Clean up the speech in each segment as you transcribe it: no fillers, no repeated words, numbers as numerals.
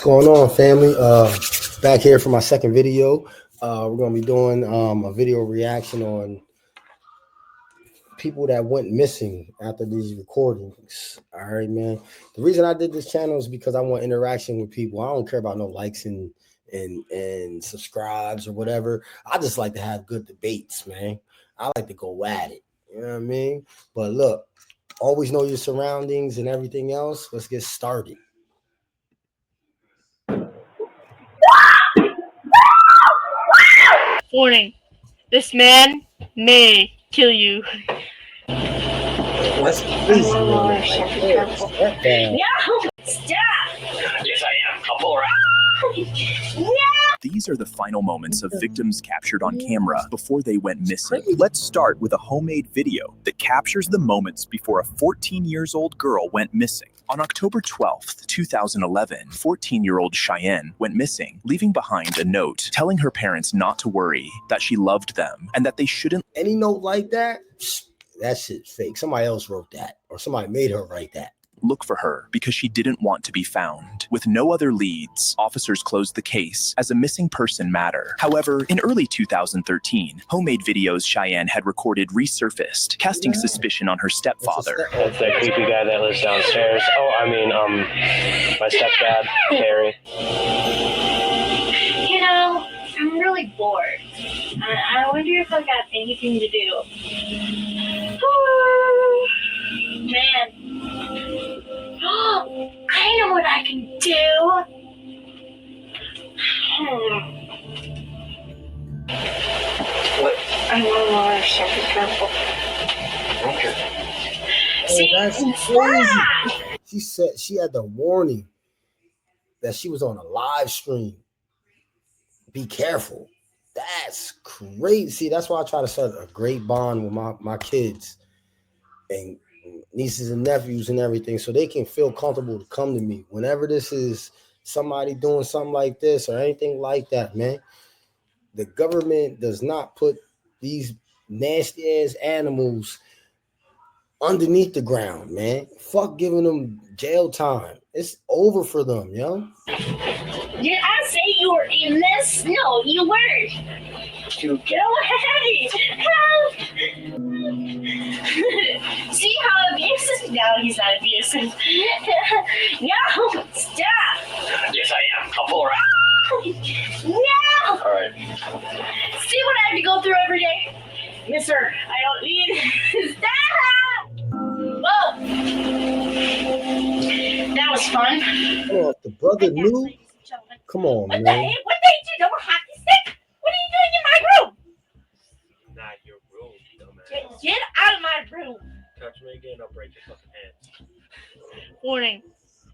going on, family? Back here for my second video. We're gonna be doing a video reaction on people that went missing after these recordings. All right, man. The reason I did this channel is because I want interaction with people. I don't care about no likes and subscribes or whatever. I just like to have good debates, man. I like to go at it. You know what I mean? But look, always know your surroundings and everything else. Let's get started. Warning, this man may kill you. That's crazy. Yeah, stop! Yes, I am. I'll pull her out. These are the final moments of victims captured on camera before they went missing. Let's start with a homemade video that captures the moments before a 14-year-old girl went missing. On October 12th, 2011, 14-year-old Cheyenne went missing, leaving behind a note telling her parents not to worry, that she loved them, and that they shouldn't. Any note like that, that shit's fake. Somebody else wrote that, or somebody made her write that. Look for her because she didn't want to be found. With no other leads, officers closed the case as a missing person matter. However, in early 2013, homemade videos Cheyenne had recorded resurfaced, casting suspicion on her stepfather. That's that creepy guy that lives downstairs. Oh, I mean, my stepdad, Terry. You know, I'm really bored. I wonder if I got anything to do. Man. I know what I can do. What? I want more Shepherd Purple. Okay. See, that's crazy. She said she had the warning that she was on a live stream. Be careful. That's crazy. See, that's why I try to set a great bond with my kids and nieces and nephews and everything, so they can feel comfortable to come to me whenever this is somebody doing something like this or anything like that, man. The government does not put these nasty ass animals underneath the ground, man. Fuck giving them jail time. It's over for them, yo. Did I say you were in this? No, you weren't. You go ahead. Help. See how abusive? No, he's not abusive. No, stop. Yes, I am. I'll pull her out. No. All right. See what I have to go through every day? Mister, I don't need. Stop. Whoa. That was fun. Oh, if the brother knew. Come on, what man. The heck? What made you know a hockey stick? What are you doing in my room? Not your room, dumbass. Get out of my room. Touch me again, I'll break your fucking hands. Warning,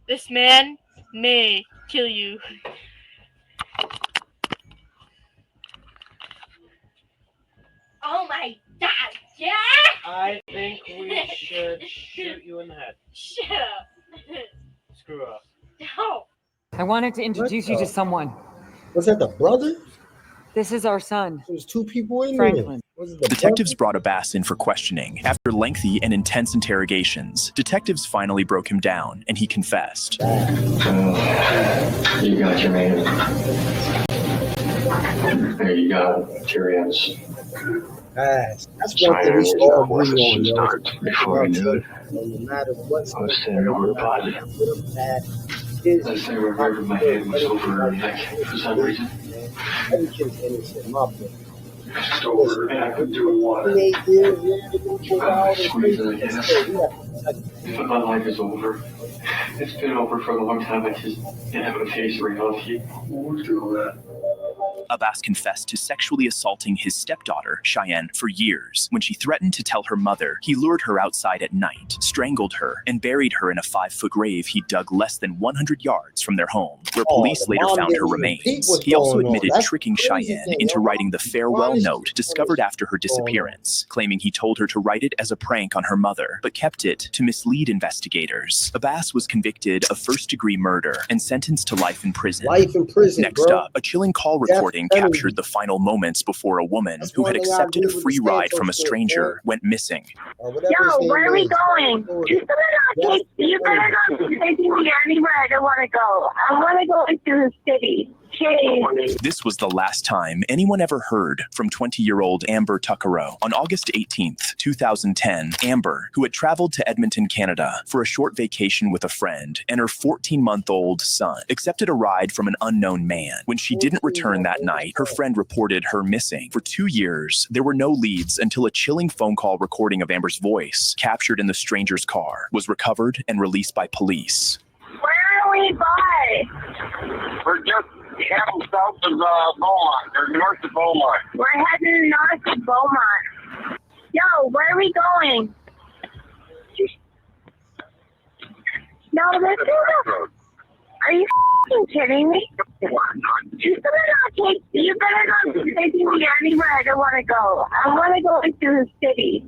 this man may kill you. Oh my God, yeah! I think we should shoot you in the head. Shut up. Screw up. No. I wanted to introduce you to someone. Was that the brother? This is our son, There's two people in Franklin. there. Was it the Detectives brother? brought Abbas in for questioning. After lengthy and intense interrogations, detectives finally broke him down, and he confessed. You got your man. There you go, Tyrians. That's one thing we should all agree on, yo. Before I knew it, No matter what's I was standing over a body. Last thing I remember, my head was over her neck for some reason. Every kid's innocent, my boy. Just over, and I couldn't do what. 28 years, yeah, they go out and Squeezing crazy. again. But my life is over. It's been over for a long time. I just didn't have a face reality. We're through that. Abbas confessed to sexually assaulting his stepdaughter, Cheyenne, for years. When she threatened to tell her mother, he lured her outside at night, strangled her, and buried her in a 5-foot grave he dug less than 100 yards from their home, where police the later mom found her didn't even peep remains. what's He also going on. admitted That's tricking crazy Cheyenne thing, into yo. writing the farewell Why is- note discovered after her disappearance, claiming he told her to write it as a prank on her mother, but kept it to mislead investigators. Abbas was convicted of first-degree murder and sentenced to life in prison. Life in prison, Next bro. up, a chilling call Death recording recording captured the final moments before a woman who had accepted a free ride from a stranger went missing. Yo, where are we going? You better not take me anywhere I don't want to go. I want to go into the city. This was the last time anyone ever heard from 20-year-old Amber Tuckero. On August 18th, 2010, Amber, who had traveled to Edmonton, Canada for a short vacation with a friend and her 14-month-old son, accepted a ride from an unknown man. When she didn't return that night, her friend reported her missing. For 2 years, there were no leads until a chilling phone call recording of Amber's voice, captured in the stranger's car, was recovered and released by police. Where are we by? We're just heading south of Beaumont, or north of Beaumont. We're heading north of Beaumont. Yo, where are we going? No, this is a... Are you f***ing kidding me? You better not take me anywhere I don't want to go. I want to go into the city.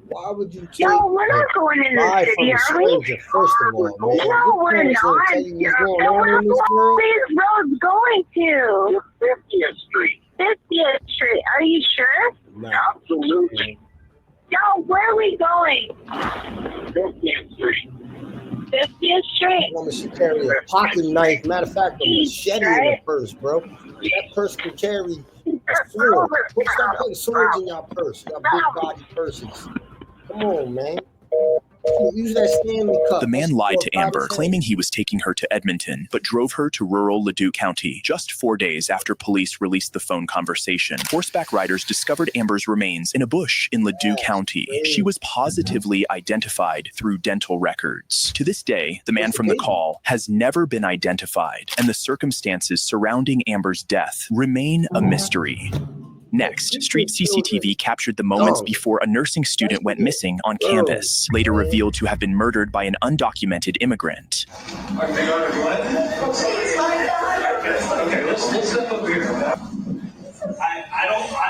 Why would you take No, we're not going into the city, are we? First of all, man. No, we're not. No, where are these roads going to? 50th Street. 50th Street. Are you sure? No. Absolutely. Yo, where are we going? 50th Street. 50th Street. Woman, she carry a pocket knife. Matter of fact, a machete in her purse, bro. That purse can carry a sword. Stop putting swords in your purse. Y'all big body purses. Come on, man. Use that Stanley Cup. The man lied to Amber, claiming he was taking her to Edmonton, but drove her to rural Leduc County just 4 days after police released the phone conversation. Horseback riders discovered Amber's remains in a bush in Leduc County. She was positively identified through dental records. To this day, the man from the call has never been identified, and the circumstances surrounding Amber's death remain a mystery. Next, street CCTV captured the moments before a nursing student went missing on campus, later revealed to have been murdered by an undocumented immigrant. I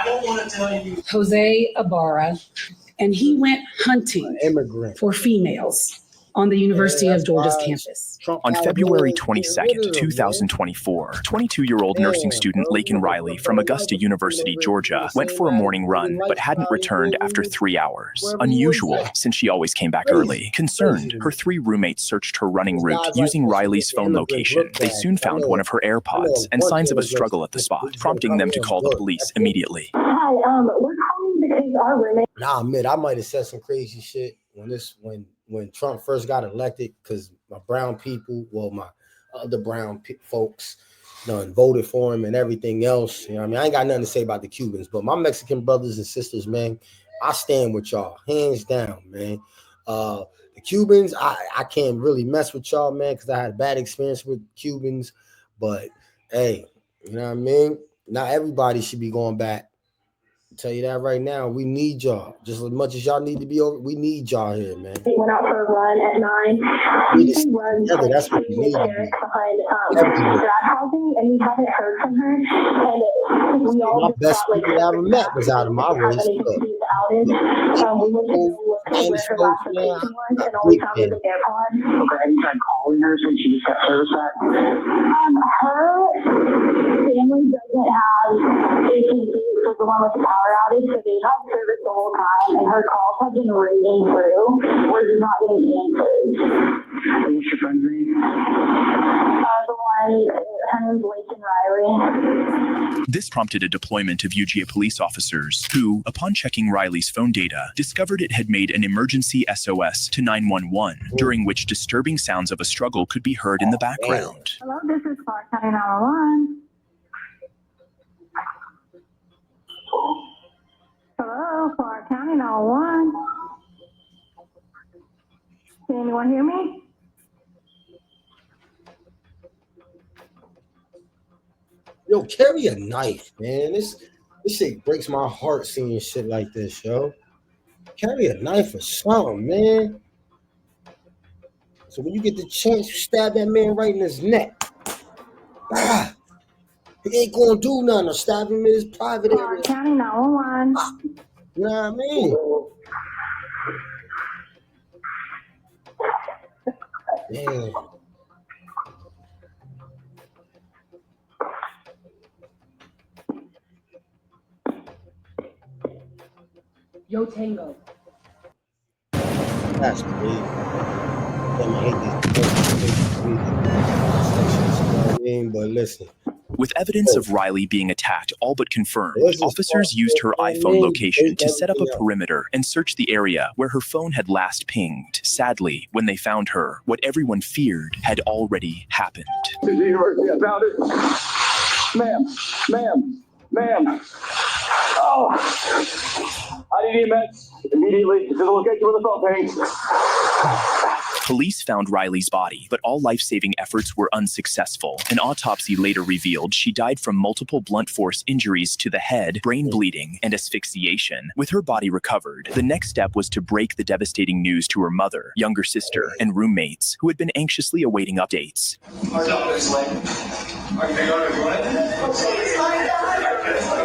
don't want to tell you. Jose Ibarra, and he went hunting for females on the University of Georgia's campus. On February 22nd, 2024, 22-year-old nursing student Laken Riley from Augusta University, Georgia, went for a morning run but hadn't returned after 3 hours. Unusual, since she always came back early. Concerned, her 3 roommates searched her running route using Riley's phone location. They soon found one of her AirPods and signs of a struggle at the spot, prompting them to call the police immediately. Hi, we're calling because our roommate. Nah, admit, I might have said some crazy shit when Trump first got elected, because my brown people, well, my other brown folks done voted for him and everything else. You know what I mean? I ain't got nothing to say about the Cubans, but my Mexican brothers and sisters, man, I stand with y'all, hands down, man. The Cubans, I can't really mess with y'all, man, because I had a bad experience with Cubans. But, hey, you know what I mean? Not everybody should be going back. Tell you that right now. We need y'all just as much as y'all need to be over. We need y'all here, man. We went out for a run at 9. We just together. That's what we need. Behind grad housing, and we haven't heard from her. And we all my best people I ever met was out of my race. We went to look where her last location was, and all we found was an AirPod. Okay, you tried calling her since she got service back? Her family doesn't have AT&T, so the one with the power outage, so they've had service the whole time, and her calls have been ringing through. We're just not getting answers. What's your friend's name? The one, her name's Laken Riley. This prompted a deployment of UGA police officers who, upon checking Riley's phone data, discovered it had made an emergency SOS to 911, during which disturbing sounds of a struggle could be heard in the background. Hello, this is Clark County 911. Hello, Clark County 911. Can anyone hear me? Yo, carry a knife, man. This shit breaks my heart seeing shit like this, yo. Carry a knife or something, man. So when you get the chance, you stab that man right in his neck. Ah, he ain't gonna do nothing. Or stab him in his private area. County 911. You know what I mean? Man. Yo Tango. That's crazy. Damn, I hate these. You know what I mean? But listen. With evidence of Riley being attacked all but confirmed, This is officers used her fucking iPhone crazy. location to Take set up a everything out. perimeter and search the area where her phone had last pinged. Sadly, when they found her, what everyone feared had already happened. To the university, I found it. Ma'am. Oh. I need EMS immediately to the location where the phone pinged. Police found Riley's body, but all life-saving efforts were unsuccessful. An autopsy later revealed she died from multiple blunt force injuries to the head, brain bleeding, and asphyxiation. With her body recovered, the next step was to break the devastating news to her mother, younger sister, and roommates, who had been anxiously awaiting updates.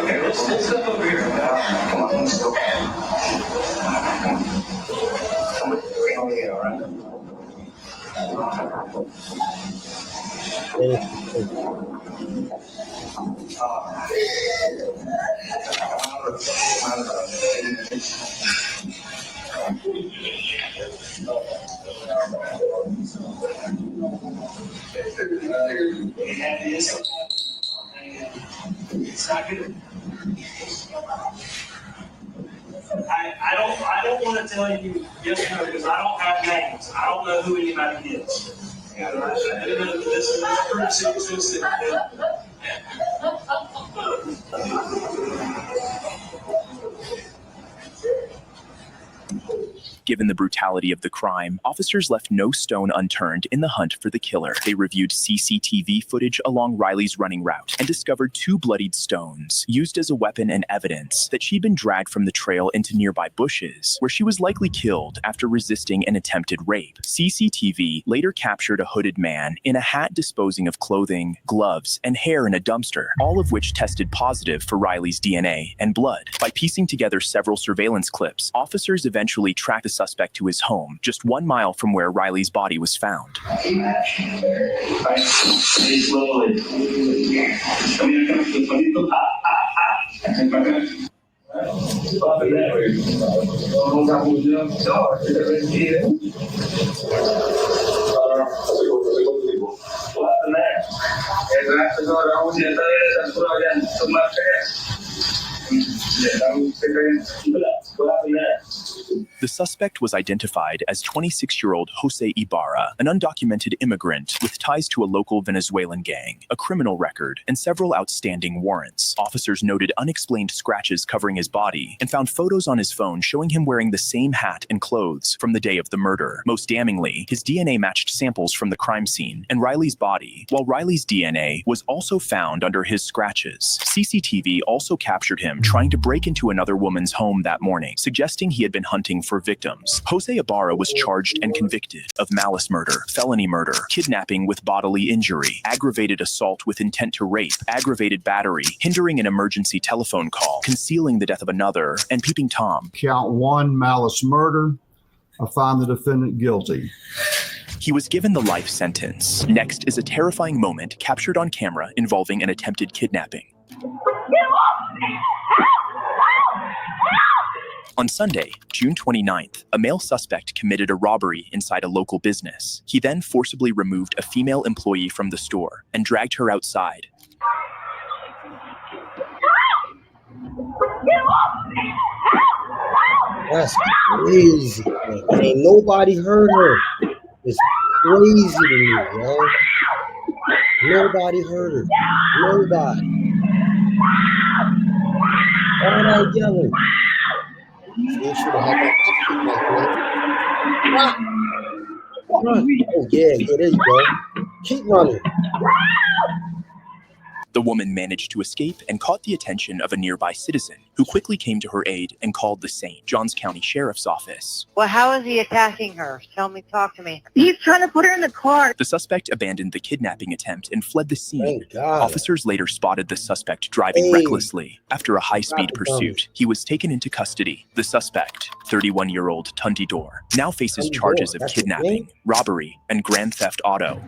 Okay, let's step over here. Come on, let's go. All right. It's not good. I don't want to tell you yes or no because I don't have names. I don't know who anybody is. This is pretty serious. Given the brutality of the crime, officers left no stone unturned in the hunt for the killer. They reviewed CCTV footage along Riley's running route and discovered 2 bloodied stones, used as a weapon and evidence that she'd been dragged from the trail into nearby bushes, where she was likely killed after resisting an attempted rape. CCTV later captured a hooded man in a hat disposing of clothing, gloves, and hair in a dumpster, all of which tested positive for Riley's DNA and blood. By piecing together several surveillance clips, officers eventually tracked the suspect to his home, just 1 mile from where Riley's body was found. The suspect was identified as 26-year-old Jose Ibarra, an undocumented immigrant with ties to a local Venezuelan gang, a criminal record, and several outstanding warrants. Officers noted unexplained scratches covering his body and found photos on his phone showing him wearing the same hat and clothes from the day of the murder. Most damningly, his DNA matched samples from the crime scene and Riley's body, while Riley's DNA was also found under his scratches. CCTV also captured him trying to break into another woman's home that morning, suggesting he had been hunting for victims. Jose Ibarra was charged and convicted of malice murder, felony murder, kidnapping with bodily injury, aggravated assault with intent to rape, aggravated battery, hindering an emergency telephone call, concealing the death of another, and peeping Tom. Count 1, malice murder. I find the defendant guilty. He was given the life sentence. Next is a terrifying moment captured on camera involving an attempted kidnapping. On Sunday, June 29th, a male suspect committed a robbery inside a local business. He then forcibly removed a female employee from the store and dragged her outside. That's crazy. Man. Ain't nobody heard her. It's crazy to me, yo. Nobody heard her. Nobody. All that yelling. They should have had that. Run. Oh, yeah, there you go. Keep running. The woman managed to escape and caught the attention of a nearby citizen, who quickly came to her aid and called the St. Johns County Sheriff's Office. Well, how is he attacking her? Talk to me. He's trying to put her in the car. The suspect abandoned the kidnapping attempt and fled the scene. Officers later spotted the suspect driving recklessly. After a high-speed pursuit, he was taken into custody. The suspect, 31-year-old Tundi Dor, now faces charges of kidnapping, robbery, and grand theft auto.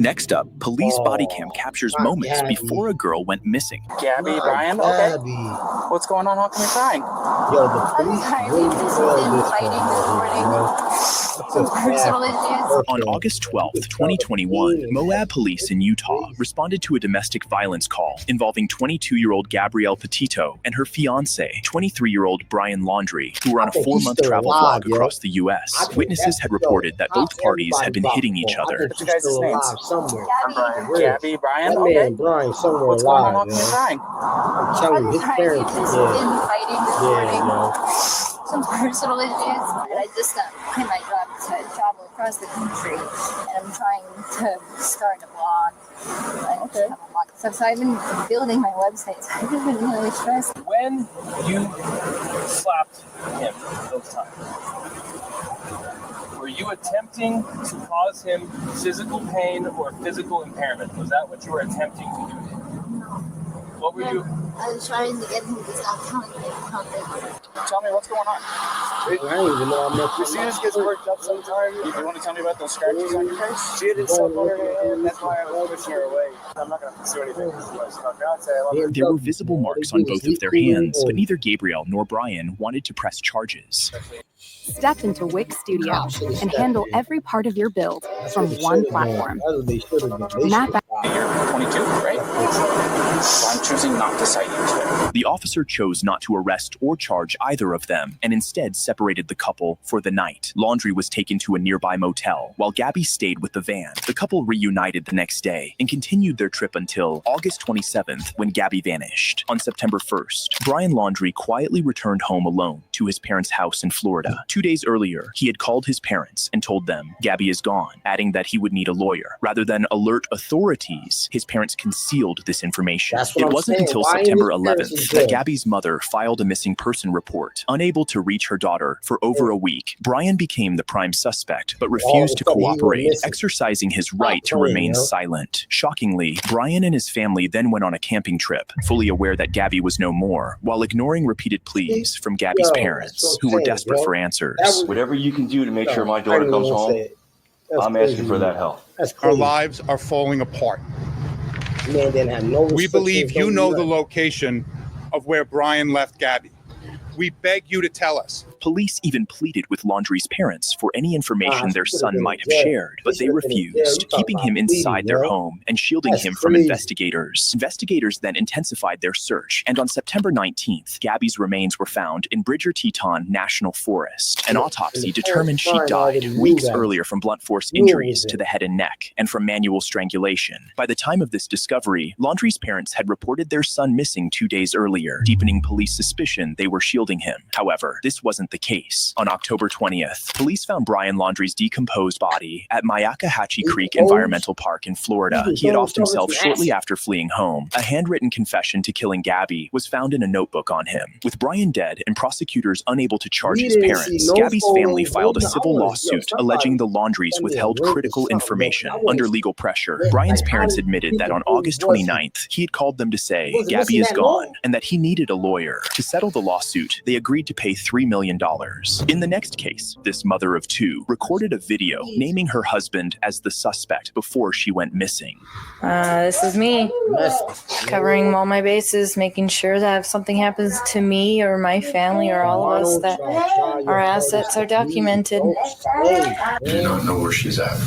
Next up, police body cam captures not moments Gabby. before a girl went missing. Gabby, Not Brian, okay. Gabby. What's going on? How come you're crying? Yo, the police really failed this one. On August 12th, 2021, Moab police in Utah responded to a domestic violence call involving 22-year-old Gabrielle Petito and her fiancé, 23-year-old Brian Laundrie, who were on a 4-month travel vlog across the U.S. Witnesses had reported that both parties had been hitting each other. What's your guys' names? Somewhere. I'm Brian. Gabby, Brian, That okay. man Brian somewhere What's going on? alive, How come you're yo. crying? I'm telling you, his parents, Some personal issues, and I just quit my job to travel across the country, and I'm trying to start a blog. Okay. So I've been building my website, so I've been really stressed. When you slapped him those times, were you attempting to cause him physical pain or physical impairment? Was that what you were attempting to do to him? What were you? I was trying to get him to stop telling me something. Tell me what's going on. I didn't even know I met you. Christina gets worked up sometimes. You want to tell me about those scratches on your face? She didn't step on her hand. That's why I was pushing her away. I'm not going to pursue anything. There were visible marks on both of their hands, but neither Gabrielle nor Brian wanted to press charges. Step into Wix Studio and handle every part of your build from one platform. Map out. You're 22, right? So I'm choosing not to cite you today. The officer chose not to arrest or charge either of them and instead separated the couple for the night. Laundrie was taken to a nearby motel while Gabby stayed with the van. The couple reunited the next day and continued their trip until August 27th when Gabby vanished. On September 1st, Brian Laundrie quietly returned home alone to his parents' house in Florida. 2 days earlier, he had called his parents and told them Gabby is gone, adding that he would need a lawyer. Rather than alert authorities, his parents concealed this information. It wasn't until September 11th that Gabby's mother filed a missing person report. Unable to reach her daughter for over a week, Brian became the prime suspect, but refused to cooperate, exercising his right to remain silent. Shockingly, Brian and his family then went on a camping trip, fully aware that Gabby was no more, while ignoring repeated pleas from Gabby's parents, who were desperate for answers. Whatever you can do to make sure my daughter comes home, I'm asking for that help. Our lives are falling apart. Man didn't have no We believe you know the restrictions, location of where Brian left Gabby. We beg you to tell us. Police even pleaded with Laundrie's parents for any information their son might have shared, but they refused, keeping him inside their home and shielding him from investigators. Investigators then intensified their search, and on September 19th, Gabby's remains were found in Bridger Teton National Forest. An autopsy determined she died weeks earlier from blunt force injuries to the head and neck and from manual strangulation. By the time of this discovery, Laundrie's parents had reported their son missing 2 days earlier, deepening police suspicion they were shielding him. However, this wasn't the case. On October 20th, police found Brian Laundrie's decomposed body at Myakkahatchee Creek Environmental Park in Florida. He had offed himself shortly after fleeing home. A handwritten confession to killing Gabby was found in a notebook on him. With Brian dead and prosecutors unable to charge his parents, Gabby's family filed a civil lawsuit alleging the Laundries withheld critical information under legal pressure. Brian's parents admitted that on August 29th, he had called them to say Gabby is gone and that he needed a lawyer. To settle the lawsuit, they agreed to pay $3 million. In the next case, this mother of two recorded a video naming her husband as the suspect before she went missing. This is me, covering all my bases, making sure that if something happens to me or my family or all of us, that our assets are documented. Do you not know where she's at?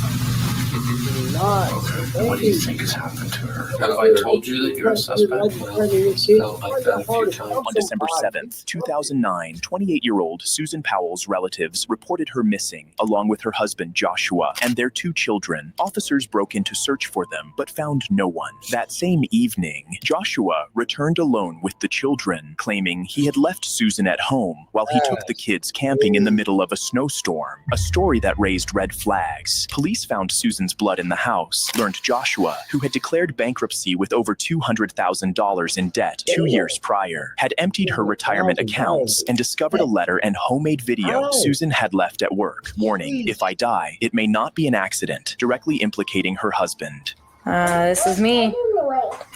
Okay. What do you think has happened to her? Have I told you that you're a suspect? Felt like that a few times. On December 7th, 2009, 28-year-old Susan Powell's relatives reported her missing, along with her husband Joshua and their 2 children. Officers broke in to search for them, but found no one. That same evening, Joshua returned alone with the children, claiming he had left Susan at home while he took the kids camping in the middle of a snowstorm, a story that raised red flags. Police found Susan's blood in the house, learned Joshua, who had declared bankruptcy with over $200,000 in debt 2 years prior, had emptied her retirement accounts and discovered a letter and homemade video Susan had left at work, warning, if I die, it may not be an accident, directly implicating her husband. This is me,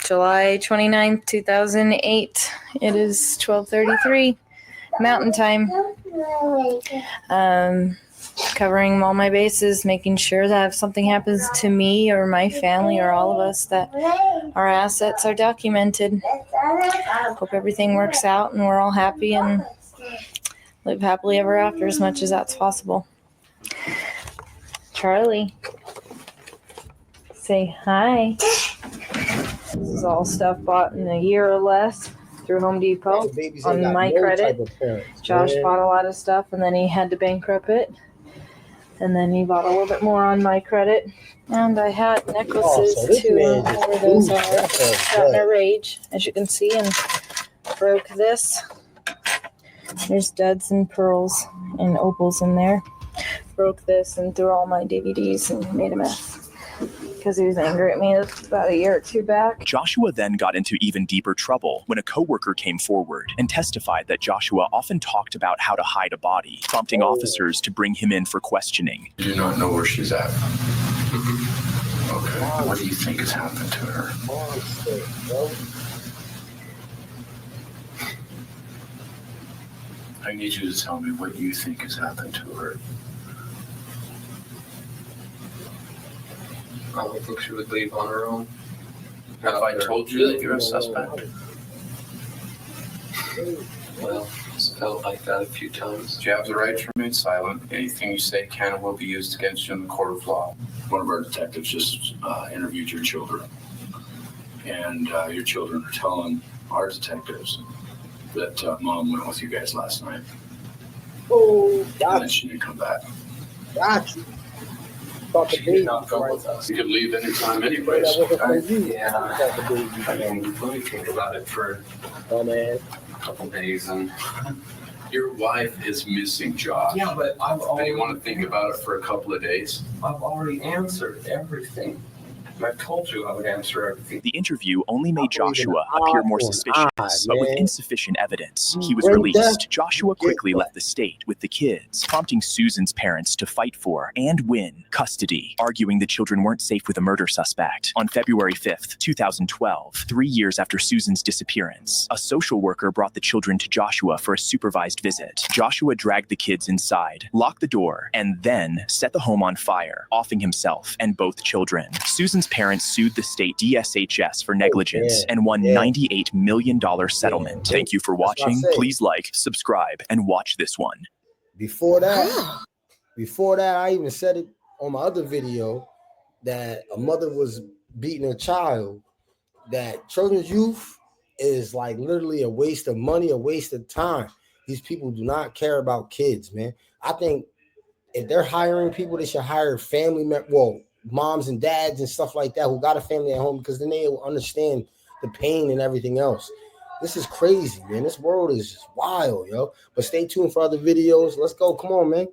July 29th, 2008. It is 12:33 Mountain Time. covering all my bases, making sure that if something happens to me or my family or all of us, that our assets are documented. Hope everything works out and we're all happy and live happily ever after as much as that's possible. Charlie, say hi. This is all stuff bought in a year or less through Home Depot on my credit. Josh bought a lot of stuff and then he had to bankrupt it. And then he bought a little bit more on my credit. And I had necklaces too. Where those are. Got in a rage, as you can see, and broke this. There's studs and pearls and opals in there. Broke this and threw all my DVDs and made a mess. Because he was angry at me about a year or two back. Joshua then got into even deeper trouble when a coworker came forward and testified that Joshua often talked about how to hide a body, prompting officers to bring him in for questioning. You do not know where she's at. Okay. What do you think has happened to her? I need you to tell me what you think has happened to her. I don't think she would leave on her own. Have I told you that you're a suspect? Well, it's felt like that a few times. You have the right to remain silent. Anything you say can and will be used against you in the court of law. One of our detectives just interviewed your children. And your children are telling our detectives that Mom went with you guys last night. Oh, and then she didn't come back. Got you. She did not come with us. You could leave anytime anyways. Yeah. I mean, let me think about it for a couple days. And your wife is missing, Josh. Yeah, but I've already... And you want to think about it for a couple of days? I've already answered everything. I told you I would answer everything. The interview only made Joshua appear more suspicious, but with insufficient evidence, he was released. Joshua quickly left the state with the kids, prompting Susan's parents to fight for and win custody, arguing the children weren't safe with a murder suspect. On February 5th, 2012, 3 years after Susan's disappearance, a social worker brought the children to Joshua for a supervised visit. Joshua dragged the kids inside, locked the door, and then set the home on fire, offing himself and both children. Susan's parents sued the state DSHS for negligence and won $98 million settlement. Thank you for watching. Please like, subscribe, and watch this one. Before that, I even said it on my other video that a mother was beating her child, that children's youth is like literally a waste of money, a waste of time. These people do not care about kids, man. I think if they're hiring people, they should hire family members, moms and dads and stuff like that who got a family at home, because then they will understand the pain and everything else. This is crazy, man. This world is just wild, yo. But stay tuned for other videos. Let's go. Come on, man.